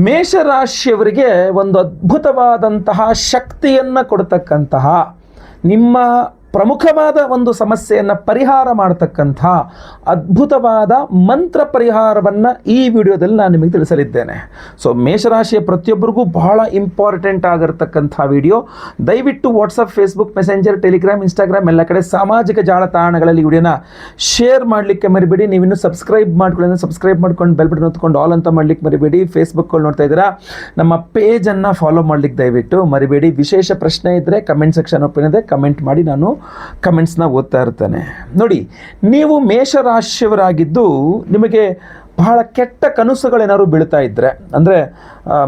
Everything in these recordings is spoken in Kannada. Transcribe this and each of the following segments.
ಮೇಷರಾಶಿಯವರಿಗೆ ಒಂದು ಅದ್ಭುತವಾದಂತಹ ಶಕ್ತಿಯನ್ನು ಕೊಡ್ತಕ್ಕಂತಹ ನಿಮ್ಮ ಪ್ರಮುಖವಾದ ಒಂದು ಸಮಸ್ಯೆಯನ್ನು ಪರಿಹಾರ ಮಾಡತಕ್ಕಂಥ ಅದ್ಭುತವಾದ ಮಂತ್ರ ಪರಿಹಾರವನ್ನು ಈ ವಿಡಿಯೋದಲ್ಲಿ ನಾನು ನಿಮಗೆ ತಿಳಿಸಲಿದ್ದೇನೆ. ಸೊ ಮೇಷರಾಶಿಯ ಪ್ರತಿಯೊಬ್ಬರಿಗೂ ಬಹಳ ಇಂಪಾರ್ಟೆಂಟ್ ಆಗಿರತಕ್ಕಂಥ ವಿಡಿಯೋ. ದಯವಿಟ್ಟು WhatsApp, Facebook, messenger, Telegram, Instagram ಎಲ್ಲ ಕಡೆ ಸಾಮಾಜಿಕ ಜಾಲತಾಣಗಳಲ್ಲಿ ವಿಡಿಯೋನ ಶೇರ್ ಮಾಡಲಿಕ್ಕೆ ಮರಿಬೇಡಿ. ನೀವಿನ್ನೂ ಸಬ್ಸ್ಕ್ರೈಬ್ ಮಾಡ್ಕೊಳ್ಳಿ, ಸಬ್ಸ್ಕ್ರೈಬ್ ಮಾಡ್ಕೊಂಡು ಬೆಲ್ ಬಟನ್ ಹೊತ್ಕೊಂಡು ಆಲ್ ಅಂತ ಮಾಡಲಿಕ್ಕೆ ಮರಿಬೇಡಿ. ಫೇಸ್ಬುಕ್ಕಲ್ಲಿ ನೋಡ್ತಾ ಇದ್ದೀರಾ, ನಮ್ಮ ಪೇಜನ್ನು ಫಾಲೋ ಮಾಡಲಿಕ್ಕೆ ದಯವಿಟ್ಟು ಮರಿಬೇಡಿ. ವಿಶೇಷ ಪ್ರಶ್ನೆ ಇದ್ದರೆ ಕಮೆಂಟ್ ಸೆಕ್ಷನ್ ಓಪನ್ ಇದೆ, ಕಮೆಂಟ್ ಮಾಡಿ, ನಾನು ಕಮೆಂಟ್ಸ್ನ ಓದ್ತಾ ಇರ್ತೇನೆ. ನೋಡಿ, ನೀವು ಮೇಷರಾಶಿಯವರಾಗಿದ್ದು ನಿಮಗೆ ಬಹಳ ಕೆಟ್ಟ ಕನಸುಗಳೇನಾದ್ರು ಬೀಳ್ತಾ ಇದ್ದರೆ, ಅಂದರೆ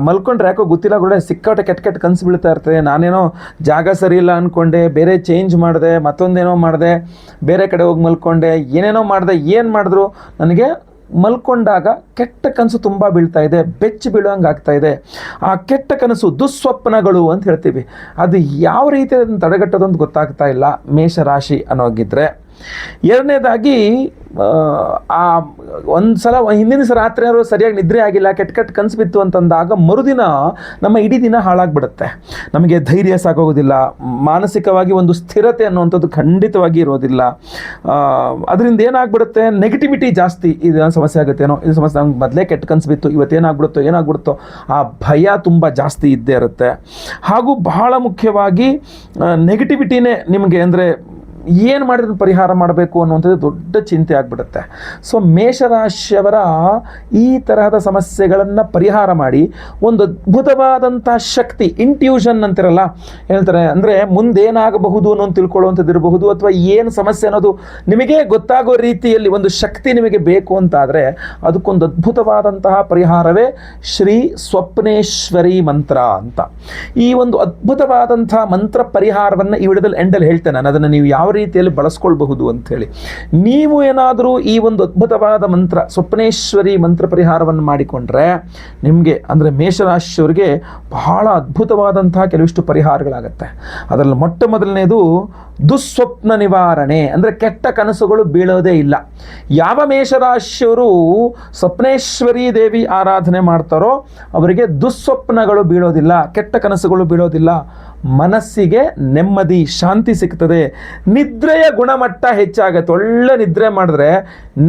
ಮಲ್ಕೊಂಡ್ರೆ ಯಾಕೋ ಗೊತ್ತಿಲ್ಲ ಕೂಡ ಸಿಕ್ಕಾಟ ಕೆಟ್ಟ ಕನಸು ಬೀಳ್ತಾ ಇರ್ತದೆ. ನಾನೇನೋ ಜಾಗ ಸರಿ ಇಲ್ಲ ಅಂದ್ಕೊಂಡೆ, ಬೇರೆ ಚೇಂಜ್ ಮಾಡಿದೆ, ಮತ್ತೊಂದೇನೋ ಮಾಡಿದೆ, ಬೇರೆ ಕಡೆ ಹೋಗಿ ಮಲ್ಕೊಂಡೆ, ಏನೇನೋ ಮಾಡಿದೆ, ಏನು ಮಾಡಿದ್ರು ನನಗೆ ಮಲ್ಕೊಂಡಾಗ ಕೆಟ್ಟ ಕನಸು ತುಂಬ ಬೀಳ್ತಾ ಇದೆ, ಬೆಚ್ಚಿ ಬೀಳುವಂಗೆ ಆಗ್ತಾ ಇದೆ. ಆ ಕೆಟ್ಟ ಕನಸು ದುಸ್ವಪ್ನಗಳು ಅಂತ ಹೇಳ್ತೀವಿ. ಅದು ಯಾವ ರೀತಿ ಅದನ್ನು ತಡೆಗಟ್ಟೋದು ಅಂತ ಗೊತ್ತಾಗ್ತಾ ಇಲ್ಲ ಮೇಷರಾಶಿ ಅನ್ನೋಗಿದ್ರೆ. ಎರಡನೇದಾಗಿ ಒಂದು ಸಲ ಹಿಂದಿನ ರಾತ್ರಿ ಏನಾದ್ರು ಸರಿಯಾಗಿ ನಿದ್ರೆ ಆಗಿಲ್ಲ, ಕೆಟ್ಟ ಕನಸು ಬಿತ್ತು ಅಂತಂದಾಗ ಮರುದಿನ ನಮ್ಮ ಇಡೀ ದಿನ ಹಾಳಾಗ್ಬಿಡುತ್ತೆ. ನಮಗೆ ಧೈರ್ಯ ಸಾಕಾಗೋದಿಲ್ಲ, ಮಾನಸಿಕವಾಗಿ ಒಂದು ಸ್ಥಿರತೆ ಅನ್ನುವಂಥದ್ದು ಖಂಡಿತವಾಗಿ ಇರೋದಿಲ್ಲ. ಅದರಿಂದ ಏನಾಗ್ಬಿಡುತ್ತೆ, ನೆಗೆಟಿವಿಟಿ ಜಾಸ್ತಿ. ಇದು ಸಮಸ್ಯೆ ಆಗುತ್ತೇನೋ, ಇದು ಸಮಸ್ಯೆ, ನಮ್ಗೆ ಮೊದಲೇ ಕೆಟ್ಟ ಕನಸು ಬಿತ್ತು, ಏನಾಗ್ಬಿಡುತ್ತೋ ಆ ಭಯ ತುಂಬ ಜಾಸ್ತಿ ಇದ್ದೇ ಇರುತ್ತೆ. ಹಾಗೂ ಬಹಳ ಮುಖ್ಯವಾಗಿ ನೆಗೆಟಿವಿಟಿನೇ ನಿಮಗೆ, ಅಂದರೆ ಏನು ಮಾಡಿದ್ರೆ ಪರಿಹಾರ ಮಾಡಬೇಕು ಅನ್ನುವಂಥದ್ದು ದೊಡ್ಡ ಚಿಂತೆ ಆಗಿಬಿಡುತ್ತೆ. ಸೊ ಮೇಷರಾಶಿಯವರ ಈ ತರಹದ ಸಮಸ್ಯೆಗಳನ್ನು ಪರಿಹಾರ ಮಾಡಿ ಒಂದು ಅದ್ಭುತವಾದಂಥ ಶಕ್ತಿ, ಇಂಟ್ಯೂಷನ್ ಅಂತಿರಲ್ಲ ಹೇಳ್ತಾರೆ, ಅಂದರೆ ಮುಂದೇನಾಗಬಹುದು ಅನ್ನೋದು ತಿಳ್ಕೊಳ್ಳುವಂಥದ್ದು ಇರಬಹುದು, ಅಥವಾ ಏನು ಸಮಸ್ಯೆ ಅನ್ನೋದು ನಿಮಗೆ ಗೊತ್ತಾಗೋ ರೀತಿಯಲ್ಲಿ ಒಂದು ಶಕ್ತಿ ನಿಮಗೆ ಬೇಕು ಅಂತಾದರೆ ಅದಕ್ಕೊಂದು ಅದ್ಭುತವಾದಂತಹ ಪರಿಹಾರವೇ ಶ್ರೀ ಸ್ವಪ್ನೇಶ್ವರಿ ಮಂತ್ರ ಅಂತ. ಈ ಒಂದು ಅದ್ಭುತವಾದಂಥ ಮಂತ್ರ ಪರಿಹಾರವನ್ನು ಈ ವಿಡಿಯೋದಲ್ಲಿ ಎಂಡಲ್ಲಿ ಹೇಳ್ತೇನೆ ನಾನು. ಅದನ್ನು ನೀವು ಯಾವ ರೀತಿಯಲ್ಲಿ ಬಳಸ್ಕೊಳ್ಬಹುದು ಅಂಥೇಳಿ. ನೀವು ಏನಾದರೂ ಈ ಒಂದು ಅದ್ಭುತವಾದ ಮಂತ್ರ ಸ್ವಪ್ನೇಶ್ವರಿ ಮಂತ್ರ ಪರಿಹಾರವನ್ನು ಮಾಡಿಕೊಂಡ್ರೆ ನಿಮಗೆ, ಅಂದರೆ ಮೇಷರಾಶಿಯವರಿಗೆ ಬಹಳ ಅದ್ಭುತವಾದಂತಹ ಕೆಲವಿಷ್ಟು ಪರಿಹಾರಗಳಾಗತ್ತೆ. ಅದರಲ್ಲಿ ಮೊಟ್ಟ ಮೊದಲನೇದು ದುಸ್ವಪ್ನ ನಿವಾರಣೆ, ಅಂದರೆ ಕೆಟ್ಟ ಕನಸುಗಳು ಬೀಳೋದೇ ಇಲ್ಲ. ಯಾವ ಮೇಷರಾಶಿಯವರು ಸ್ವಪ್ನೇಶ್ವರಿ ದೇವಿ ಆರಾಧನೆ ಮಾಡ್ತಾರೋ ಅವರಿಗೆ ದುಸ್ವಪ್ನಗಳು ಬೀಳೋದಿಲ್ಲ, ಕೆಟ್ಟ ಕನಸುಗಳು ಬೀಳೋದಿಲ್ಲ, ಮನಸ್ಸಿಗೆ ನೆಮ್ಮದಿ, ಶಾಂತಿ ಸಿಗ್ತದೆ, ನಿದ್ರೆಯ ಗುಣಮಟ್ಟ ಹೆಚ್ಚಾಗುತ್ತೆ. ಒಳ್ಳೆ ನಿದ್ರೆ ಮಾಡಿದ್ರೆ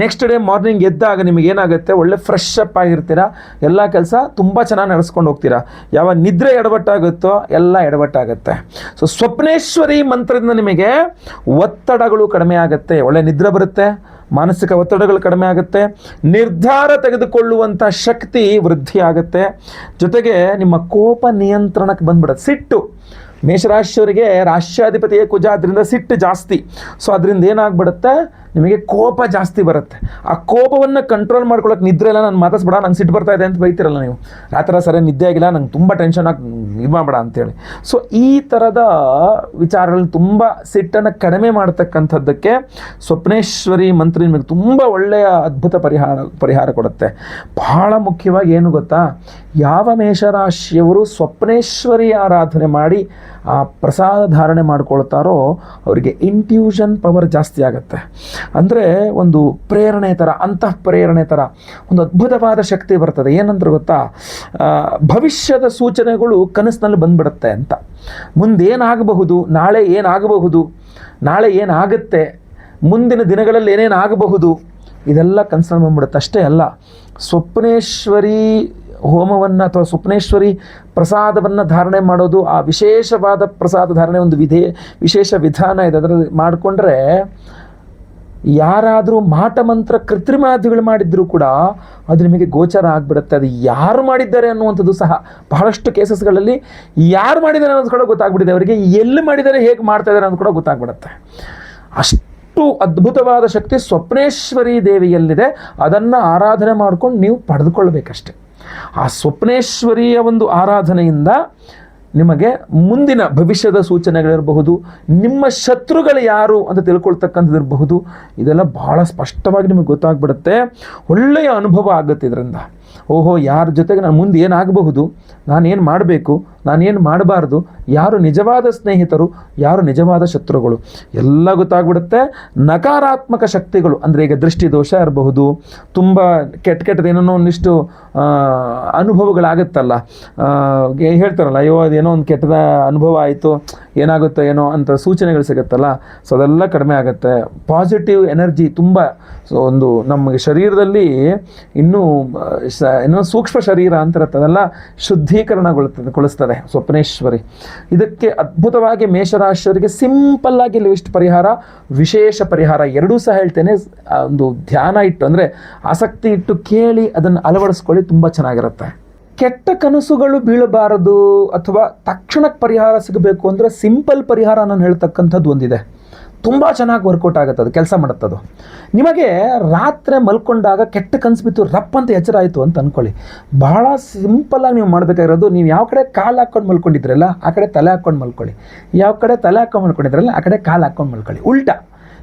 ನೆಕ್ಸ್ಟ್ ಡೇ ಮಾರ್ನಿಂಗ್ ಎದ್ದಾಗ ನಿಮಗೇನಾಗುತ್ತೆ, ಒಳ್ಳೆ ಫ್ರೆಶ್ ಅಪ್ ಆಗಿರ್ತೀರ, ಎಲ್ಲ ಕೆಲಸ ತುಂಬ ಚೆನ್ನಾಗಿ ನಡೆಸ್ಕೊಂಡು ಹೋಗ್ತೀರಾ. ಯಾವ ನಿದ್ರೆ ಎಡವಟ್ಟಾಗುತ್ತೋ ಎಲ್ಲ ಎಡವಟ್ಟಾಗುತ್ತೆ. ಸೊ ಸ್ವಪ್ನೇಶ್ವರಿ ಮಂತ್ರದಿಂದ ನಿಮಗೆ ಒತ್ತಡಗಳು ಕಡಿಮೆ ಆಗುತ್ತೆ, ಒಳ್ಳೆ ನಿದ್ರೆ ಬರುತ್ತೆ, ಮಾನಸಿಕ ಒತ್ತಡಗಳು ಕಡಿಮೆ ಆಗುತ್ತೆ, ನಿರ್ಧಾರ ತೆಗೆದುಕೊಳ್ಳುವಂಥ ಶಕ್ತಿ ವೃದ್ಧಿ ಆಗುತ್ತೆ. ಜೊತೆಗೆ ನಿಮ್ಮ ಕೋಪ ನಿಯಂತ್ರಣಕ್ಕೆ ಬಂದ್ಬಿಡುತ್ತೆ. ಸಿಟ್ಟು, ಮೇಷರಾಶಿಯವರಿಗೆ ರಾಷ್ಟ್ರಾಧಿಪತಿಯ ಕುಜ, ಅದರಿಂದ ಸಿಟ್ಟು ಜಾಸ್ತಿ. ಸೊ ಅದರಿಂದ ಏನಾಗ್ಬಿಡುತ್ತೆ, ನಿಮಗೆ ಕೋಪ ಜಾಸ್ತಿ ಬರುತ್ತೆ. ಆ ಕೋಪವನ್ನು ಕಂಟ್ರೋಲ್ ಮಾಡ್ಕೊಳ್ಳೋಕೆ ನಿದ್ರೆ ಇಲ್ಲ, ನಾನು ಮಾತಾಡ್ಸ್ಬೇಡ, ನಂಗೆ ಸಿಟ್ಟು ಬರ್ತಾ ಇದೆ ಅಂತ ಬೈತಿರಲ್ಲ ನೀವು, ರಾತ್ರಿ ಸರಿಯಾಗಿ ನಿದ್ದೆ ಆಗಿಲ್ಲ, ನಂಗೆ ತುಂಬ ಟೆನ್ಷನ್ ಆಗಿ ಇದು ಮಾಡಬೇಡ ಅಂತೇಳಿ. ಸೊ ಈ ಥರದ ವಿಚಾರಗಳು ತುಂಬ ಸಿಟ್ಟನ್ನು ಕಡಿಮೆ ಮಾಡ್ತಕ್ಕಂಥದ್ದಕ್ಕೆ ಸ್ವಪ್ನೇಶ್ವರಿ ಮಂತ್ರ ನಿಮಗೆ ತುಂಬ ಒಳ್ಳೆಯ ಅದ್ಭುತ ಪರಿಹಾರ ಕೊಡುತ್ತೆ. ಬಹಳ ಮುಖ್ಯವಾಗಿ ಏನು ಗೊತ್ತಾ, ಯಾವ ಮೇಷರಾಶಿಯವರು ಸ್ವಪ್ನೇಶ್ವರಿ ಆರಾಧನೆ ಮಾಡಿ ಆ ಪ್ರಸಾದ ಧಾರಣೆ ಮಾಡ್ಕೊಳ್ತಾರೋ ಅವರಿಗೆ ಇಂಟ್ಯೂಷನ್ ಪವರ್ ಜಾಸ್ತಿ ಆಗುತ್ತೆ. ಅಂದರೆ ಒಂದು ಪ್ರೇರಣೆ ಥರ, ಅಂತಃ ಪ್ರೇರಣೆ ಥರ ಒಂದು ಅದ್ಭುತವಾದ ಶಕ್ತಿ ಬರ್ತದೆ. ಏನಂದ್ರೆ ಗೊತ್ತಾ, ಭವಿಷ್ಯದ ಸೂಚನೆಗಳು ಕನಸಿನಲ್ಲಿ ಬಂದ್ಬಿಡುತ್ತೆ ಅಂತ. ಮುಂದೇನಾಗಬಹುದು, ನಾಳೆ ಏನಾಗಬಹುದು, ನಾಳೆ ಏನಾಗುತ್ತೆ, ಮುಂದಿನ ದಿನಗಳಲ್ಲಿ ಏನೇನಾಗಬಹುದು, ಇದೆಲ್ಲ ಕನಸಿನಲ್ಲಿ ಬಂದ್ಬಿಡುತ್ತೆ. ಅಷ್ಟೇ ಅಲ್ಲ, ಸ್ವಪ್ನೇಶ್ವರಿ ಹೋಮವನ್ನು ಅಥವಾ ಸ್ವಪ್ನೇಶ್ವರಿ ಪ್ರಸಾದವನ್ನು ಧಾರಣೆ ಮಾಡೋದು, ಆ ವಿಶೇಷವಾದ ಪ್ರಸಾದ ಧಾರಣೆ ಒಂದು ವಿಶೇಷ ವಿಧಾನ ಇದೆ. ಅದರಲ್ಲಿ ಮಾಡಿಕೊಂಡ್ರೆ ಯಾರಾದರೂ ಮಾಟ ಮಂತ್ರ ಕೃತ್ರಿಮಾದಿಗಳು ಮಾಡಿದ್ರೂ ಕೂಡ ಅದು ನಿಮಗೆ ಗೋಚರ ಆಗಿಬಿಡುತ್ತೆ. ಅದು ಯಾರು ಮಾಡಿದ್ದಾರೆ ಅನ್ನುವಂಥದ್ದು ಸಹ ಬಹಳಷ್ಟು ಕೇಸಸ್ಗಳಲ್ಲಿ ಯಾರು ಮಾಡಿದ್ದಾರೆ ಅನ್ನೋದು ಕೂಡ ಗೊತ್ತಾಗ್ಬಿಟ್ಟಿದೆ ಅವರಿಗೆ, ಎಲ್ಲಿ ಮಾಡಿದ್ದಾರೆ, ಹೇಗೆ ಮಾಡ್ತಾ ಇದ್ದಾರೆ ಅನ್ನೋದು ಕೂಡ ಗೊತ್ತಾಗ್ಬಿಡುತ್ತೆ. ಅಷ್ಟು ಅದ್ಭುತವಾದ ಶಕ್ತಿ ಸ್ವಪ್ನೇಶ್ವರಿ ದೇವಿಯಲ್ಲಿದೆ. ಅದನ್ನು ಆರಾಧನೆ ಮಾಡ್ಕೊಂಡು ನೀವು ಪಡೆದುಕೊಳ್ಬೇಕಷ್ಟೆ. ಆ ಸ್ವಪ್ನೇಶ್ವರಿಯ ಒಂದು ಆರಾಧನೆಯಿಂದ ನಿಮಗೆ ಮುಂದಿನ ಭವಿಷ್ಯದ ಸೂಚನೆಗಳಿರಬಹುದು, ನಿಮ್ಮ ಶತ್ರುಗಳು ಯಾರು ಅಂತ ತಿಳ್ಕೊಳ್ತಕ್ಕಂಥದ್ದು ಇರಬಹುದು, ಇದೆಲ್ಲ ಬಹಳ ಸ್ಪಷ್ಟವಾಗಿ ನಿಮಗೆ ಗೊತ್ತಾಗ್ಬಿಡುತ್ತೆ. ಒಳ್ಳೆಯ ಅನುಭವ ಆಗುತ್ತೆ ಇದರಿಂದ. ಓಹೋ, ಯಾರ ಜೊತೆಗೆ ನಾನು ಮುಂದೆ ಏನಾಗಬಹುದು, ನಾನೇನು ಮಾಡಬೇಕು ನಾನೇನು ಮಾಡಬಾರ್ದು, ಯಾರು ನಿಜವಾದ ಸ್ನೇಹಿತರು, ಯಾರು ನಿಜವಾದ ಶತ್ರುಗಳು ಎಲ್ಲ ಗೊತ್ತಾಗ್ಬಿಡುತ್ತೆ. ನಕಾರಾತ್ಮಕ ಶಕ್ತಿಗಳು ಅಂದರೆ ಈಗ ದೃಷ್ಟಿ ದೋಷ ಇರಬಹುದು, ತುಂಬ ಕೆಟ್ಟದೇನೋ ಒಂದಿಷ್ಟು ಅನುಭವಗಳಾಗುತ್ತಲ್ಲ, ಹೇಳ್ತಾರಲ್ಲ, ಅಯ್ಯೋ ಅದೇನೋ ಒಂದು ಕೆಟ್ಟದ ಅನುಭವ ಆಯಿತು, ಏನಾಗುತ್ತೋ ಏನೋ ಅಂತ ಸೂಚನೆಗಳು ಸಿಗುತ್ತಲ್ಲ, ಸೊ ಅದೆಲ್ಲ ಕಡಿಮೆ ಆಗುತ್ತೆ. ಪಾಸಿಟಿವ್ ಎನರ್ಜಿ ತುಂಬ ಒಂದು ನಮಗೆ ಶರೀರದಲ್ಲಿ ಇನ್ನೂ ಸೂಕ್ಷ್ಮ ಶರೀರ ಅಂತ ಇರುತ್ತೆ, ಅದೆಲ್ಲ ಶುದ್ಧೀಕರಣಗೊಳಿಸ್ತದೆ ಸ್ವಪ್ನೇಶ್ವರಿ. ಇದಕ್ಕೆ ಅದ್ಭುತವಾಗಿ ಮೇಷರಾಶಿಯವರಿಗೆ ಸಿಂಪಲ್ ಆಗಿ ಲಿಸ್ಟ್ ಪರಿಹಾರ, ವಿಶೇಷ ಪರಿಹಾರ ಎರಡೂ ಸಹ ಹೇಳ್ತೇನೆ. ಒಂದು ಧ್ಯಾನ ಇಟ್ಟು ಅಂದರೆ ಆಸಕ್ತಿ ಇಟ್ಟು ಕೇಳಿ ಅದನ್ನು ಅಳವಡಿಸ್ಕೊಳ್ಳಿ, ತುಂಬ ಚೆನ್ನಾಗಿರುತ್ತೆ. ಕೆಟ್ಟ ಕನಸುಗಳು ಬೀಳಬಾರದು ಅಥವಾ ತಕ್ಷಣಕ್ಕೆ ಪರಿಹಾರ ಸಿಗಬೇಕು ಅಂದರೆ ಸಿಂಪಲ್ ಪರಿಹಾರ ನಾನು ಹೇಳ್ತಕ್ಕಂಥದ್ದು ಒಂದಿದೆ, ತುಂಬ ಚೆನ್ನಾಗಿ ವರ್ಕೌಟ್ ಆಗುತ್ತೆ, ಅದು ಕೆಲಸ ಮಾಡುತ್ತದು. ನಿಮಗೆ ರಾತ್ರಿ ಮಲ್ಕೊಂಡಾಗ ಕೆಟ್ಟ ಕನಸು ಬಿತ್ತು, ರಪ್ ಅಂತ ಎಚ್ಚರ ಆಯಿತು ಅಂತ ಅಂದ್ಕೊಳ್ಳಿ. ಭಾಳ ಸಿಂಪಲ್ಲಾಗಿ ನೀವು ಮಾಡಬೇಕಾಗಿರೋದು, ನೀವು ಯಾವ ಕಡೆ ಕಾಲು ಹಾಕ್ಕೊಂಡು ಮಲ್ಕೊಂಡಿದ್ರಲ್ಲ ಆ ಕಡೆ ತಲೆ ಹಾಕ್ಕೊಂಡು ಮಲ್ಕೊಳ್ಳಿ, ಯಾವ ಕಡೆ ತಲೆ ಹಾಕ್ಕೊಂಡು ಮಲ್ಕೊಂಡಿದ್ರಲ್ಲ ಆ ಕಡೆ ಕಾಲು ಹಾಕ್ಕೊಂಡು ಮಲ್ಕೊಳ್ಳಿ. ಉಲ್ಟಾ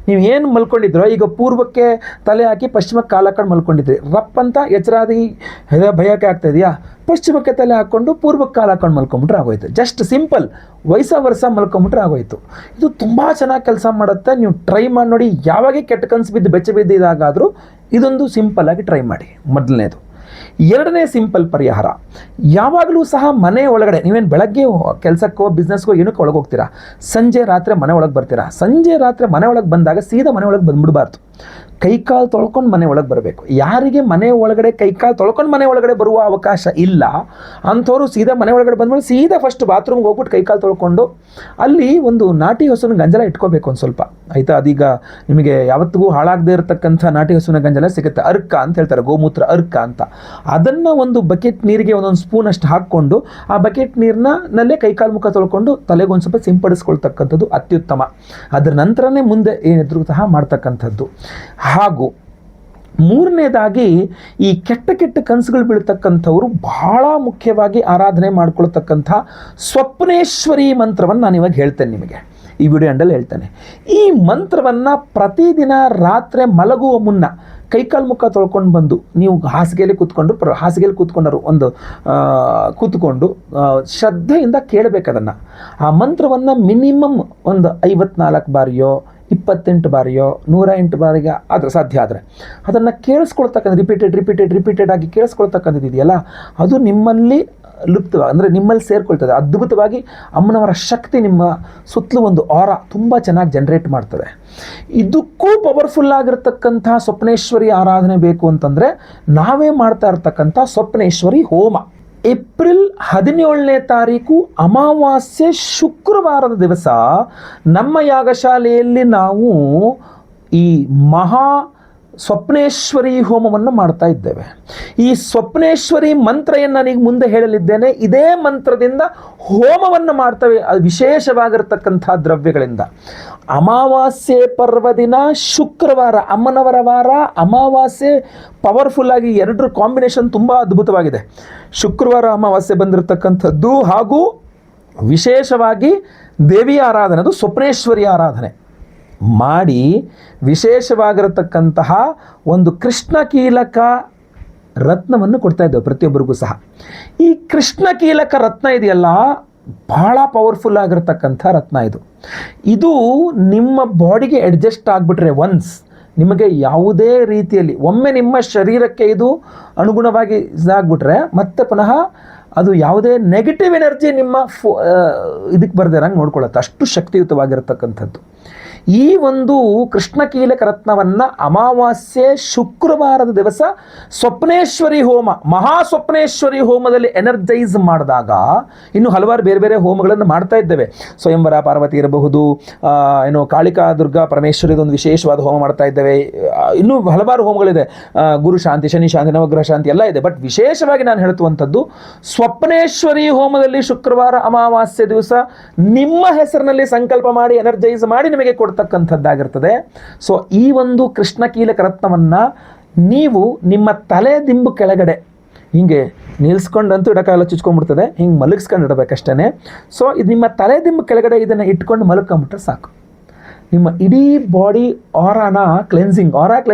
ನೀವು ಏನು ಮಲ್ಕೊಂಡಿದ್ರೋ, ಈಗ ಪೂರ್ವಕ್ಕೆ ತಲೆ ಹಾಕಿ ಪಶ್ಚಿಮಕ್ಕೆ ಕಾಲು ಹಾಕೊಂಡು ಮಲ್ಕೊಂಡಿದ್ರಿ, ರಪ್ ಅಂತ ಎಚ್ಚರಾದಿ ಭಯಕ್ಕೆ ಆಗ್ತಾ ಇದೆಯಾ, ಪಶ್ಚಿಮಕ್ಕೆ ತಲೆ ಹಾಕ್ಕೊಂಡು ಪೂರ್ವಕ್ಕೆ ಕಾಲು ಹಾಕೊಂಡು ಮಲ್ಕೊಂಬಿಟ್ರೆ ಆಗೋಯ್ತು. ಜಸ್ಟ್ ಸಿಂಪಲ್ ವರ್ಷ ಮಲ್ಕೊಂಬಿಟ್ರೆ ಆಗೋಯ್ತು. ಇದು ತುಂಬ ಚೆನ್ನಾಗಿ ಕೆಲಸ ಮಾಡುತ್ತೆ, ನೀವು ಟ್ರೈ ಮಾಡಿ ನೋಡಿ. ಯಾವಾಗ ಕೆಟ್ಟ ಕನಸು ಬಿದ್ದು ಬೆಚ್ಚ ಬಿದ್ದಿದ್ದಾಗಾದರೂ ಇದೊಂದು ಸಿಂಪಲ್ಲಾಗಿ ಟ್ರೈ ಮಾಡಿ. ಮೊದಲನೇದು. ಎರಡನೇ ಸಿಂಪಲ್ ಪರಿಹಾರ, ಯಾವಾಗಲೂ ಸಹ ಮನೆ ಒಳಗಡೆ ನೀವೇನು ಬೆಳಗ್ಗೆ ಕೆಲಸಕ್ಕೋ ಬಿಸ್ನೆಸ್ಗೋ ಏನಕ್ಕೆ ಒಳಗೆ ಹೋಗ್ತೀರಾ, ಸಂಜೆ ರಾತ್ರಿ ಮನೆ ಒಳಗೆ ಬರ್ತೀರಾ. ಸಂಜೆ ರಾತ್ರಿ ಮನೆ ಒಳಗೆ ಬಂದಾಗ ಸೀದಾ ಮನೆ ಒಳಗೆ ಬಂದುಬಿಡಬಾರ್ದು, ಕೈಕಾಲು ತೊಳ್ಕೊಂಡು ಮನೆ ಒಳಗೆ ಬರಬೇಕು. ಯಾರಿಗೆ ಮನೆ ಒಳಗಡೆ ಕೈಕಾಲು ತೊಳ್ಕೊಂಡು ಮನೆ ಒಳಗಡೆ ಬರುವ ಅವಕಾಶ ಇಲ್ಲ ಅಂಥವ್ರು ಸೀದಾ ಮನೆ ಒಳಗಡೆ ಬಂದಮೇಲೆ ಸೀದಾ ಫಸ್ಟ್ ಬಾತ್ರೂಮ್ಗೆ ಹೋಗ್ಬಿಟ್ಟು ಕೈಕಾಲು ತೊಳ್ಕೊಂಡು ಅಲ್ಲಿ ಒಂದು ನಾಟಿ ಹಸುವಿನ ಗಂಜಲ ಇಟ್ಕೋಬೇಕು ಒಂದು ಸ್ವಲ್ಪ, ಆಯಿತಾ. ಅದೀಗ ನಿಮಗೆ ಯಾವತ್ತಿಗೂ ಹಾಳಾಗದೇ ಇರತಕ್ಕಂಥ ನಾಟಿ ಹಸುವಿನ ಗಂಜಲ ಸಿಗುತ್ತೆ, ಅರ್ಕ ಅಂತ ಹೇಳ್ತಾರೆ, ಗೋಮೂತ್ರ ಅರ್ಕ ಅಂತ. ಅದನ್ನು ಒಂದು ಬಕೆಟ್ ನೀರಿಗೆ ಒಂದೊಂದು ಸ್ಪೂನ್ ಅಷ್ಟು ಹಾಕ್ಕೊಂಡು ಆ ಬಕೆಟ್ ನೀರಿನಲ್ಲೇ ಕೈಕಾಲು ಮುಖ ತೊಳ್ಕೊಂಡು ತಲೆಗೆ ಒಂದು ಸ್ವಲ್ಪ ಸಿಂಪಡಿಸ್ಕೊಳ್ತಕ್ಕಂಥದ್ದು ಅತ್ಯುತ್ತಮ. ಅದರ ನಂತರನೇ ಮುಂದೆ ಏನಿದ್ರು ಸಹ ಮಾಡ್ತಕ್ಕಂಥದ್ದು. ಹಾಗೂ ಮೂರನೇದಾಗಿ ಈ ಕೆಟ್ಟ ಕನಸುಗಳು ಬೀಳ್ತಕ್ಕಂಥವ್ರು ಬಹಳ ಮುಖ್ಯವಾಗಿ ಆರಾಧನೆ ಮಾಡ್ಕೊಳ್ತಕ್ಕಂಥ ಸ್ವಪ್ನೇಶ್ವರಿ ಮಂತ್ರವನ್ನು ನಾನು ಇವಾಗ ಹೇಳ್ತೇನೆ ನಿಮಗೆ, ಈ ವಿಡಿಯೋ ಎಂಡಲ್ಲಿ ಹೇಳ್ತೇನೆ. ಈ ಮಂತ್ರವನ್ನು ಪ್ರತಿದಿನ ರಾತ್ರಿ ಮಲಗುವ ಮುನ್ನ ಕೈಕಾಲು ಮುಖ ತೊಳ್ಕೊಂಡು ಬಂದು ನೀವು ಹಾಸಿಗೆಯಲ್ಲಿ ಕೂತ್ಕೊಂಡರು ಒಂದು ಕೂತ್ಕೊಂಡು ಶ್ರದ್ಧೆಯಿಂದ ಕೇಳಬೇಕು ಅದನ್ನು. ಆ ಮಂತ್ರವನ್ನು ಮಿನಿಮಮ್ ಒಂದು 54 ಬಾರಿಯೋ 28 ಬಾರಿಯೋ 108 ಬಾರಿಗೆ ಆದರೆ ಸಾಧ್ಯ ಆದರೆ ಅದನ್ನು ಕೇಳಿಸ್ಕೊಳ್ತಕ್ಕಂಥ ರಿಪೀಟೆಡ್ ಆಗಿ ಕೇಳಿಸ್ಕೊಳ್ತಕ್ಕಂಥದ್ದು ಇದೆಯಲ್ಲ, ಅದು ನಿಮ್ಮಲ್ಲಿ ಅಂದರೆ ನಿಮ್ಮಲ್ಲಿ ಸೇರ್ಕೊಳ್ತದೆ. ಅದ್ಭುತವಾಗಿ ಅಮ್ಮನವರ ಶಕ್ತಿ ನಿಮ್ಮ ಸುತ್ತಲೂ ಒಂದು ಆರಾ ತುಂಬ ಚೆನ್ನಾಗಿ ಜನರೇಟ್ ಮಾಡ್ತದೆ. ಇದಕ್ಕೂ ಪವರ್ಫುಲ್ ಆಗಿರ್ತಕ್ಕಂಥ ಸ್ವಪ್ನೇಶ್ವರಿ ಆರಾಧನೆ ಬೇಕು ಅಂತಂದರೆ ನಾವೇ ಮಾಡ್ತಾ ಇರ್ತಕ್ಕಂಥ ಸ್ವಪ್ನೇಶ್ವರಿ ಹೋಮ. ಏಪ್ರಿಲ್ 17ನೇ ತಾರೀಕು ಅಮಾವಾಸ್ಯೆ ಶುಕ್ರವಾರದ ದಿವಸ ನಮ್ಮ ಯಾಗಶಾಲೆಯಲ್ಲಿ ನಾವು ಈ ಮಹಾ ಸ್ವಪ್ನೇಶ್ವರಿ ಹೋಮವನ್ನು ಮಾಡ್ತಾ ಇದ್ದೇವೆ. ಈ ಸ್ವಪ್ನೇಶ್ವರಿ ಮಂತ್ರ ನಾನೀಗ ಮುಂದೆ ಹೇಳಲಿದ್ದೇನೆ. ಇದೇ ಮಂತ್ರದಿಂದ ಹೋಮವನ್ನು ಮಾಡ್ತೇವೆ, ಅದು ವಿಶೇಷವಾಗಿರ್ತಕ್ಕಂಥ ದ್ರವ್ಯಗಳಿಂದ. ಅಮಾವಾಸ್ಯೆ ಪರ್ವದಿನ ಶುಕ್ರವಾರ, ಅಮ್ಮನವರ ವಾರ, ಅಮಾವಾಸ್ಯೆ ಪವರ್ಫುಲ್ಲಾಗಿ ಎರಡರ ಕಾಂಬಿನೇಷನ್ ತುಂಬ ಅದ್ಭುತವಾಗಿದೆ. ಶುಕ್ರವಾರ ಅಮಾವಾಸ್ಯೆ ಬಂದಿರತಕ್ಕಂಥದ್ದು ಹಾಗೂ ವಿಶೇಷವಾಗಿ ದೇವಿಯ ಆರಾಧನೆ, ಅದು ಸ್ವಪ್ನೇಶ್ವರಿ ಆರಾಧನೆ ಮಾಡಿ ವಿಶೇಷವಾಗಿರತಕ್ಕಂತಹ ಒಂದು ಕೃಷ್ಣಕೀಲಕ ರತ್ನವನ್ನು ಕೊಡ್ತಾ ಇದ್ದೇವೆ ಪ್ರತಿಯೊಬ್ಬರಿಗೂ ಸಹ. ಈ ಕೃಷ್ಣಕೀಲಕ ರತ್ನ ಇದೆಯಲ್ಲ, ಭಾಳ ಪವರ್ಫುಲ್ ಆಗಿರತಕ್ಕಂಥ ರತ್ನ ಇದು. ಇದು ನಿಮ್ಮ ಬಾಡಿಗೆ ಅಡ್ಜಸ್ಟ್ ಆಗಿಬಿಟ್ರೆ ಒನ್ಸ್ ನಿಮಗೆ ಯಾವುದೇ ರೀತಿಯಲ್ಲಿ ಒಮ್ಮೆ ನಿಮ್ಮ ಶರೀರಕ್ಕೆ ಇದು ಅನುಗುಣವಾಗಿ ಇದಾಗ್ಬಿಟ್ರೆ ಮತ್ತೆ ಪುನಃ ಅದು ಯಾವುದೇ ನೆಗೆಟಿವ್ ಎನರ್ಜಿ ನಿಮ್ಮ ಇದಕ್ಕೆ ಬರ್ದಿರಂಗೆ ನೋಡ್ಕೊಳ್ಳುತ್ತೆ, ಅಷ್ಟು ಶಕ್ತಿಯುತವಾಗಿರತಕ್ಕಂಥದ್ದು. ಈ ಒಂದು ಕೃಷ್ಣಕೀಲಕ ರತ್ನವನ್ನು ಅಮಾವಾಸ್ಯೆ ಶುಕ್ರವಾರದ ದಿವಸ ಸ್ವಪ್ನೇಶ್ವರಿ ಹೋಮ, ಮಹಾ ಸ್ವಪ್ನೇಶ್ವರಿ ಹೋಮದಲ್ಲಿ ಎನರ್ಜೈಸ್ ಮಾಡಿದಾಗ, ಇನ್ನು ಹಲವಾರು ಬೇರೆ ಬೇರೆ ಹೋಮಗಳನ್ನು ಮಾಡ್ತಾ ಇದ್ದೇವೆ. ಸ್ವಯಂವರ ಪಾರ್ವತಿ ಇರಬಹುದು, ಏನು ಕಾಳಿಕಾ ದುರ್ಗಾ ಪರಮೇಶ್ವರಿದೊಂದು ವಿಶೇಷವಾದ ಹೋಮ ಮಾಡ್ತಾ ಇದ್ದೇವೆ, ಇನ್ನೂ ಹಲವಾರು ಹೋಮಗಳಿದೆ, ಗುರು ಶಾಂತಿ, ಶನಿ ಶಾಂತಿ, ನವಗ್ರಹ ಶಾಂತಿ ಎಲ್ಲ ಇದೆ. ಬಟ್ ವಿಶೇಷವಾಗಿ ನಾನು ಹೇಳುವಂಥದ್ದು ಸ್ವಪ್ನೇಶ್ವರಿ ಹೋಮದಲ್ಲಿ ಶುಕ್ರವಾರ ಅಮಾವಾಸ್ಯೆ ದಿವಸ ನಿಮ್ಮ ಹೆಸರಿನಲ್ಲಿ ಸಂಕಲ್ಪ ಮಾಡಿ ಎನರ್ಜೈಸ್ ಮಾಡಿ ನಿಮಗೆ ಕೊಡ್ತಕ್ಕಂಥದ್ದಾಗಿರ್ತದೆ. ಸೊ ಈ ಒಂದು ಕೃಷ್ಣಕೀಲಕ ರತ್ನವನ್ನು ನೀವು ನಿಮ್ಮ ತಲೆ ದಿಂಬು ಕೆಳಗಡೆ ಹಿಂಗೆ ನಿಲ್ಸ್ಕೊಂಡಂತೂ ಇಡಕ್ಕಾಗಲ್ಲ, ಚುಚ್ಕೊಂಡ್ಬಿಡ್ತದೆ, ಹಿಂಗೆ ಮಲಗಿಸ್ಕೊಂಡು ಇಡಬೇಕಷ್ಟೇ. ಸೊ ಇದು ನಿಮ್ಮ ತಲೆ ದಿಂಬು ಕೆಳಗಡೆ ಇದನ್ನು ಇಟ್ಕೊಂಡು ಮಲ್ಕೊಂಬಿಟ್ರೆ ಸಾಕು. ನಿಮ್ಮ ಇಡೀ ಬಾಡಿ ಆರಾ ಕ್ಲೆನ್ಸಿಂಗ್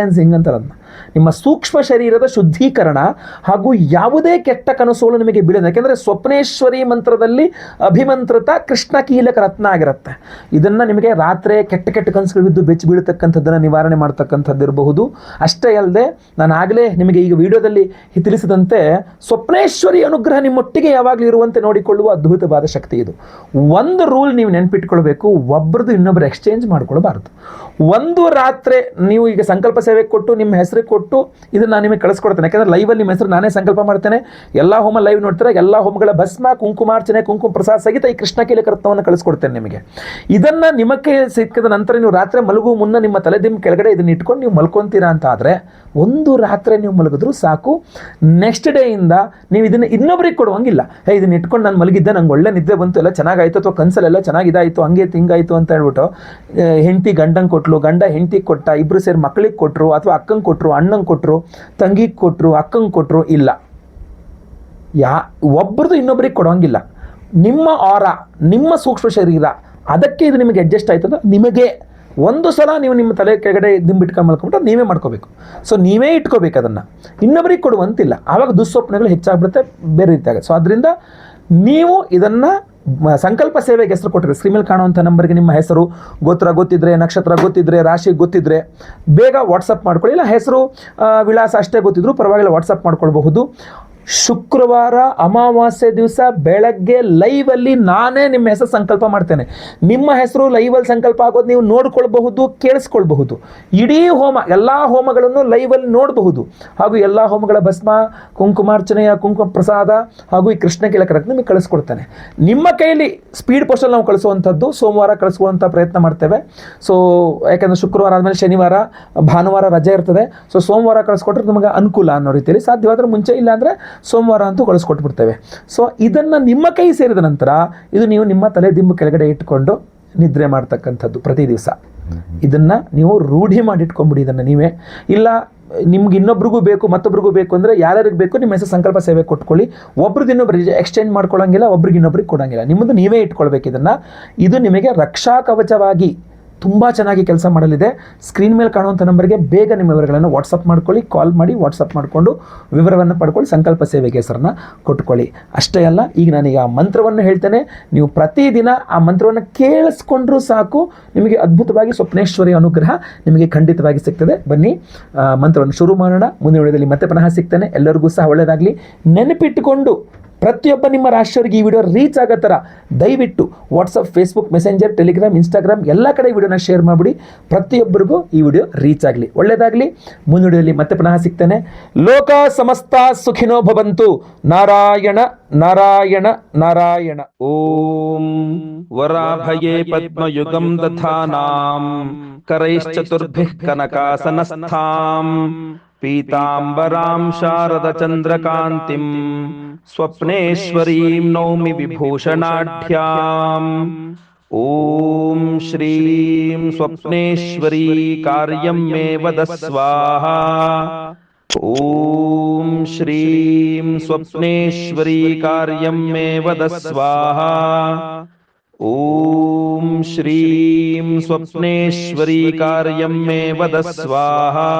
ಅಂತಾರೆ ಅದನ್ನ, ನಿಮ್ಮ ಸೂಕ್ಷ್ಮ ಶರೀರದ ಶುದ್ಧೀಕರಣ ಹಾಗೂ ಯಾವುದೇ ಕೆಟ್ಟ ಕನಸುಗಳು ನಿಮಗೆ ಬೀಳೋದು. ಯಾಕೆಂದರೆ ಸ್ವಪ್ನೇಶ್ವರಿ ಮಂತ್ರದಲ್ಲಿ ಅಭಿಮಂತ್ರಿತ ಕೃಷ್ಣ ಕೀಲಕ ರತ್ನ ಆಗಿರುತ್ತೆ. ಇದನ್ನು ನಿಮಗೆ ರಾತ್ರಿ ಕೆಟ್ಟ ಕೆಟ್ಟ ಕನಸುಗಳು ಬಿದ್ದು ಬೆಚ್ಚಿ ಬೀಳತಕ್ಕಂಥದ್ದನ್ನು ನಿವಾರಣೆ ಮಾಡ್ತಕ್ಕಂಥದ್ದು ಇರಬಹುದು. ಅಷ್ಟೇ ಅಲ್ಲದೆ ನಾನು ಆಗಲೇ ನಿಮಗೆ ಈಗ ವಿಡಿಯೋದಲ್ಲಿ ತಿಳಿಸಿದಂತೆ ಸ್ವಪ್ನೇಶ್ವರಿ ಅನುಗ್ರಹ ನಿಮ್ಮೊಟ್ಟಿಗೆ ಯಾವಾಗಲೂ ಇರುವಂತೆ ನೋಡಿಕೊಳ್ಳುವ ಅದ್ಭುತವಾದ ಶಕ್ತಿ ಇದು. ಒಂದು ರೂಲ್ ನೀವು ನೆನ್ಪಿಟ್ಕೊಳ್ಬೇಕು, ಒಬ್ಬರದು ಇನ್ನೊಬ್ಬರು ಎಕ್ಸ್ಚೇಂಜ್ ಮಾಡ್ಕೊಳ್ಬಾರ್ದು. ಒಂದು ರಾತ್ರಿ ನೀವು ಈಗ ಸಂಕಲ್ಪ ಸೇವೆ ಕೊಟ್ಟು ನಿಮ್ಮ ಹೆಸರಿಗೆ ಕೊಟ್ಟು ಇದನ್ನು ನಾನು ನಿಮಗೆ ಕಳಿಸ್ಕೊಡ್ತೇನೆ. ಯಾಕಂದರೆ ಲೈವಲ್ಲಿ ನಿಮ್ಮ ಹೆಸರು ನಾನೇ ಸಂಕಲ್ಪ ಮಾಡ್ತೇನೆ. ಎಲ್ಲ ಹೋಮ ಲೈವ್ ನೋಡ್ತಾರೆ, ಎಲ್ಲ ಹೋಮಗಳ ಭಸ್ಮ, ಕುಂಕುಮಾರ್ಚನೆ, ಕುಂಕುಮ ಪ್ರಸಾದ ಸಹಿತ ಈ ಕೃಷ್ಣ ಕೀಲಕ ರತ್ನವನ್ನು ಕಳಿಸ್ಕೊಡ್ತೇನೆ ನಿಮಗೆ. ಇದನ್ನು ನಿಮಗೆ ಸಿಕ್ಕಿದ ನಂತರ ನೀವು ರಾತ್ರಿ ಮಲಗುವ ಮುನ್ನ ನಿಮ್ಮ ತಲೆದಿಂಬು ಕೆಳಗಡೆ ಇದನ್ನ ಇಟ್ಕೊಂಡು ನೀವು ಮಲ್ಕೊತೀರಾ ಅಂತ ಆದರೆ ಒಂದು ರಾತ್ರಿ ನೀವು ಮಲಗಿದ್ರು ಸಾಕು. ನೆಕ್ಸ್ಟ್ ಡೇಯಿಂದ ನೀವು ಇದನ್ನು ಇನ್ನೊಬ್ರಿಗೆ ಕೊಡುವಂಗಿಲ್ಲ. ಇದನ್ನ ಇಟ್ಕೊಂಡು ನಾನು ಮಲಗಿದ್ದೆ, ನಂಗೆ ಒಳ್ಳೆ ನಿದ್ದೆ ಬಂತು, ಎಲ್ಲ ಚೆನ್ನಾಗಾಯಿತು, ಅಥವಾ ಕನಸಲ್ಲೆಲ್ಲ ಚೆನ್ನಾಗಿದಾಯಿತು, ಹಂಗೆ ಹಿಂಗಾಯಿತು ಅಂತ ಹೇಳ್ಬಿಟ್ಟು ಹೆಂಡತಿ ಗಂಡಂಗೆ ಕೊಟ್ಲು, ಗಂಡ ಹೆಂಡತಿಗೆ ಕೊಟ್ಟ, ಇಬ್ಬರು ಸೇರಿ ಮಕ್ಕಳಿಗೆ ಕೊಟ್ಟರು, ಅಥವಾ ಅಕ್ಕಂಗೆ ಕೊಟ್ಟರು, ಅಣ್ಣಂಗೆ ಕೊಟ್ಟರು, ತಂಗಿಗೆ ಕೊಟ್ಟರು, ಅಕ್ಕಂಗೆ ಕೊಟ್ಟರು, ಇಲ್ಲ, ಒಬ್ಬರದು ಇನ್ನೊಬ್ರಿಗೆ ಕೊಡೋಂಗಿಲ್ಲ. ನಿಮ್ಮ ಆರ, ನಿಮ್ಮ ಸೂಕ್ಷ್ಮ ಶರೀರ, ಅದಕ್ಕೆ ಇದು ನಿಮಗೆ ಅಡ್ಜಸ್ಟ್ ಆಯ್ತು ಅಂದ್ರೆ ನಿಮಗೆ ಒಂದು ಸಲ ನೀವು ನಿಮ್ಮ ತಲೆ ಕೆಳಗಡೆ ದಿಂಬಿಟ್ಕೊಂಡು ಮಲ್ಕೊಂಬಿಟ್ಟು ನೀವೇ ಮಾಡ್ಕೋಬೇಕು. ಸೊ ನೀವೇ ಇಟ್ಕೋಬೇಕು, ಅದನ್ನು ಇನ್ನೊಬ್ಬರಿಗೆ ಕೊಡುವಂತಿಲ್ಲ. ಆವಾಗ ದುಸ್ವಪ್ನಗಳು ಹೆಚ್ಚಾಗ್ಬಿಡುತ್ತೆ, ಬೇರೆ ರೀತಿ ಆಗುತ್ತೆ. ಸೊ ಅದರಿಂದ ನೀವು ಇದನ್ನು ಸಂಕಲ್ಪ ಸೇವೆಗೆ ಹೆಸರು ಕೊಟ್ಟಿರಿ. ಸ್ಕ್ರೀನ್ ಮೇಲೆ ಕಾಣುವಂಥ ನಂಬರ್ಗೆ ನಿಮ್ಮ ಹೆಸರು, ಗೋತ್ರ ಗೊತ್ತಿದ್ರೆ, ನಕ್ಷತ್ರ ಗೊತ್ತಿದ್ರೆ, ರಾಶಿ ಗೊತ್ತಿದ್ರೆ ಬೇಗ ವಾಟ್ಸಪ್ ಮಾಡ್ಕೊಳ್ಳಿ. ಇಲ್ಲ ಹೆಸರು ವಿಳಾಸ ಅಷ್ಟೇ ಗೊತ್ತಿದ್ರು ಪರವಾಗಿಲ್ಲ, ವಾಟ್ಸಪ್ ಮಾಡ್ಕೊಳ್ಬಹುದು. ಶುಕ್ರವಾರ ಅಮಾವಾಸ್ಯೆ ದಿವಸ ಬೆಳಗ್ಗೆ ಲೈವಲ್ಲಿ ನಾನೇ ನಿಮ್ಮ ಹೆಸರು ಸಂಕಲ್ಪ ಮಾಡ್ತೇನೆ. ನಿಮ್ಮ ಹೆಸರು ಲೈವಲ್ಲಿ ಸಂಕಲ್ಪ ಆಗೋದು ನೀವು ನೋಡ್ಕೊಳ್ಬಹುದು, ಕೇಳಿಸ್ಕೊಳ್ಬಹುದು. ಇಡೀ ಹೋಮ, ಎಲ್ಲ ಹೋಮಗಳನ್ನು ಲೈವಲ್ಲಿ ನೋಡಬಹುದು. ಹಾಗೂ ಎಲ್ಲ ಹೋಮಗಳ ಭಸ್ಮ, ಕುಂಕುಮಾರ್ಚನೆಯ ಕುಂಕುಮ ಪ್ರಸಾದ ಹಾಗೂ ಈ ಕೃಷ್ಣ ಕೀಲಕ ರತ್ನ ನಿಮಗೆ ಕಳಿಸ್ಕೊಡ್ತೇನೆ. ನಿಮ್ಮ ಕೈಯಲ್ಲಿ ಸ್ಪೀಡ್ ಪೋಸ್ಟಲ್ಲಿ ನಾವು ಕಳಿಸುವಂಥದ್ದು ಸೋಮವಾರ ಕಳಿಸುವಂಥ ಪ್ರಯತ್ನ ಮಾಡ್ತೇವೆ. ಸೊ ಯಾಕಂದರೆ ಶುಕ್ರವಾರ ಆದಮೇಲೆ ಶನಿವಾರ ಭಾನುವಾರ ರಜೆ ಇರ್ತದೆ. ಸೊ ಸೋಮವಾರ ಕಳಿಸ್ಕೊಟ್ರೆ ನಮಗೆ ಅನುಕೂಲ ಅನ್ನೋ ರೀತಿಯಲ್ಲಿ, ಸಾಧ್ಯವಾದರೆ ಮುಂಚೆ, ಇಲ್ಲ ಅಂದರೆ ಸೋಮವಾರ ಅಂತೂ ಕಳಿಸ್ಕೊಟ್ಬಿಡ್ತೇವೆ. ಸೊ ಇದನ್ನು ನಿಮ್ಮ ಕೈ ಸೇರಿದ ನಂತರ ಇದು ನೀವು ನಿಮ್ಮ ತಲೆ ದಿಂಬು ಕೆಳಗಡೆ ಇಟ್ಕೊಂಡು ನಿದ್ರೆ ಮಾಡ್ತಕ್ಕಂಥದ್ದು ಪ್ರತಿ ದಿವಸ. ಇದನ್ನು ನೀವು ರೂಢಿ ಮಾಡಿಟ್ಕೊಂಡ್ಬಿಡಿ ಇದನ್ನು ನೀವೇ. ಇಲ್ಲ ನಿಮ್ಗೆ ಇನ್ನೊಬ್ರಿಗೂ ಬೇಕು, ಮತ್ತೊಬ್ರಿಗೂ ಬೇಕು ಅಂದರೆ ಯಾರ್ಯಾರಿಗೆ ಬೇಕು ನಿಮ್ಮ ಹೆಸರು ಸಂಕಲ್ಪ ಸೇವೆ ಕೊಟ್ಕೊಳ್ಳಿ. ಒಬ್ರದ್ದು ಇನ್ನೊಬ್ರಿಗೆ ಎಕ್ಸ್ಚೇಂಜ್ ಮಾಡ್ಕೊಳ್ಳೋಂಗಿಲ್ಲ, ಒಬ್ರಿಗೆ ಇನ್ನೊಬ್ರಿಗೆ ಕೊಡೋಂಗಿಲ್ಲ. ನಿಮ್ಮದು ನೀವೇ ಇಟ್ಕೊಳ್ಬೇಕು ಇದನ್ನು. ಇದು ನಿಮಗೆ ರಕ್ಷಾ ಕವಚವಾಗಿ ತುಂಬ ಚೆನ್ನಾಗಿ ಕೆಲಸ ಮಾಡಲಿದೆ. ಸ್ಕ್ರೀನ್ ಮೇಲೆ ಕಾಣುವಂಥ ನಂಬರ್ಗೆ ಬೇಗ ನಿಮ್ಮ ವಿವರಗಳನ್ನು ವಾಟ್ಸಪ್ ಮಾಡ್ಕೊಳ್ಳಿ, ಕಾಲ್ ಮಾಡಿ ವಾಟ್ಸಪ್ ಮಾಡಿಕೊಂಡು ವಿವರವನ್ನು ಪಡ್ಕೊಳ್ಳಿ, ಸಂಕಲ್ಪ ಸೇವೆಗೆ ಹೆಸರನ್ನು ಕೊಟ್ಕೊಳ್ಳಿ. ಅಷ್ಟೇ ಅಲ್ಲ, ಈಗ ನಾನೀಗ ಆ ಮಂತ್ರವನ್ನು ಹೇಳ್ತೇನೆ, ನೀವು ಪ್ರತಿದಿನ ಆ ಮಂತ್ರವನ್ನು ಕೇಳಿಸ್ಕೊಂಡ್ರೂ ಸಾಕು, ನಿಮಗೆ ಅದ್ಭುತವಾಗಿ ಸ್ವಪ್ನೇಶ್ವರಿ ಅನುಗ್ರಹ ನಿಮಗೆ ಖಂಡಿತವಾಗಿ ಸಿಗ್ತದೆ. ಬನ್ನಿ ಮಂತ್ರವನ್ನು ಶುರು ಮಾಡೋಣ. ಮುಂದಿನ ವಿಡಿಯೋದಲ್ಲಿ ಮತ್ತೆ ಪುನಃ ಸಿಗ್ತೇನೆ. ಎಲ್ಲರಿಗೂ ಸಹ ಒಳ್ಳೆಯದಾಗಲಿ. ನೆನಪಿಟ್ಟುಕೊಂಡು ಪ್ರತಿಯೊಬ್ಬ ನಿಮ್ಮ ರಾಶಿಯವರಿಗೆ ಈ ವಿಡಿಯೋ ರೀಚ್ ಆಗೋ ಥರ ದಯವಿಟ್ಟು WhatsApp, Facebook, messenger, Telegram, Instagram ಎಲ್ಲ ಕಡೆ ವಿಡಿಯೋನ ಶೇರ್ ಮಾಡಿಬಿಡಿ. ಪ್ರತಿಯೊಬ್ಬರಿಗೂ ಈ ವಿಡಿಯೋ ರೀಚ್ ಆಗಲಿ. ಒಳ್ಳೆಯದಾಗಲಿ. ಮುಂದಿನ ವಿಡಿಯೋದಲ್ಲಿ ಮತ್ತೆ ಪುನಃ ಸಿಗ್ತೇನೆ. ಲೋಕ ಸಮಸ್ತ ಸುಖಿನೋ ಭವಂತು. ನಾರಾಯಣ ನಾರಾಯಣ ನಾರಾಯಣ. ಓಂ ವರಾಭಯೇ ಪದ್ಮಯುಗಂ ದಧಾನಾಂ ಕರೈಶ್ಚತುರ್ಭಿಃ ಕನಕಾಸನಸ್ಥಾಂ ಪೀತಾಂಬರಾಂ ಶಾರದ ಚಂದ್ರಕಾಂತಿಂ ಸ್ವಪ್ನೇಶ್ವರೀಂ ನೌಮಿ ವಿಭೂಷಣಾಢ್ಯಾಂ. ಓಂ ಶ್ರೀಂ ಸ್ವಪ್ನೇಶ್ವರೀ ಕಾರ್ಯಂ ಮೇ ವದ ಸ್ವಾಹಾ. ಓಂ ಶ್ರೀಂ ಸ್ವಪ್ನೇಶ್ವರೀ ಕಾರ್ಯಂ ಮೇ ವದ ಸ್ವಾಹಾ. ಓಂ ಶ್ರೀಂ ಸ್ವಪ್ನೇಶ್ವರೀ ಕಾರ್ಯಂ ಮೇ ವದ ಸ್ವಾಹಾ.